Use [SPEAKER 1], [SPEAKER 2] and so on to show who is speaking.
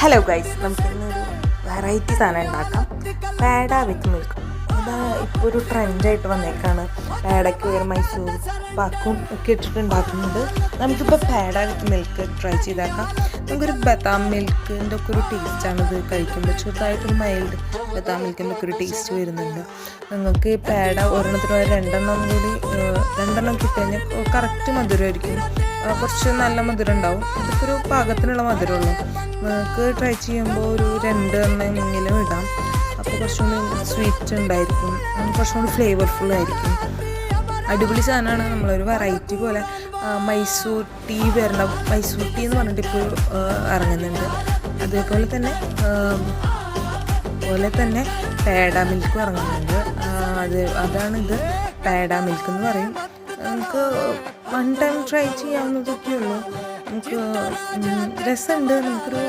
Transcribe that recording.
[SPEAKER 1] Hello guys, നമുക്കിന്നൊരു variety സാധനം ഉണ്ടാക്കാം. Peda with milk. ഇത് ഇപ്പോൾ ഒരു ട്രെൻഡായിട്ട് വന്നേക്കാണ്. പേടയ്ക്ക് ഒരു മൈസൂർ പാക്കും ഒക്കെ ഇട്ടിട്ട് ഉണ്ടാക്കുന്നുണ്ട്. നമുക്കിപ്പോൾ പേട വിത്ത് മിൽക്ക് ട്രൈ ചെയ്താക്കാം. നമുക്കൊരു ബദാം മിൽക്കിൻ്റെ ഒക്കെ ഒരു ടേസ്റ്റാണ് ഇത് കഴിക്കുമ്പോൾ. ചെറുതായിട്ടൊരു മൈൽഡ് ബദാം മിൽക്കിൻ്റെ ഒക്കെ ഒരു ടേസ്റ്റ് വരുന്നുണ്ട്. നിങ്ങൾക്ക് ഈ പേട ഒരെണ്ണത്തിന് രണ്ടെണ്ണം കിട്ടിക്കഴിഞ്ഞാൽ കറക്റ്റ് മധുരമായിരിക്കും. കുറച്ച് നല്ല മധുരം ഉണ്ടാവും. ഇതൊക്കെ ഒരു പാകത്തിനുള്ള മധുരമുള്ളൂ. നിങ്ങൾക്ക് ട്രൈ ചെയ്യുമ്പോൾ ഒരു 2 എണ്ണമെങ്കിലും ഇടാം. അപ്പോൾ കുറച്ചും കൂടി സ്വീറ്റ് ഉണ്ടായിരിക്കും, കുറച്ചും കൂടി ഫ്ലേവർഫുൾ ആയിരിക്കും. അടിപൊളി സാധനമാണ്. നമ്മളൊരു വെറൈറ്റി പോലെ മൈസൂർ ടീ എന്ന് പറഞ്ഞിട്ട് ഇപ്പോൾ ഇറങ്ങുന്നുണ്ട്. അതേപോലെ തന്നെ പേട മിൽക്കും ഇറങ്ങുന്നുണ്ട്. അതാണിത്. പേട മിൽക്ക് എന്ന് പറയും. നമുക്ക് 1 ടൈം ട്രൈ ചെയ്യാവുന്നതൊക്കെ ഉള്ളൂ. നമുക്ക് രസമുണ്ട്. നമുക്കൊരു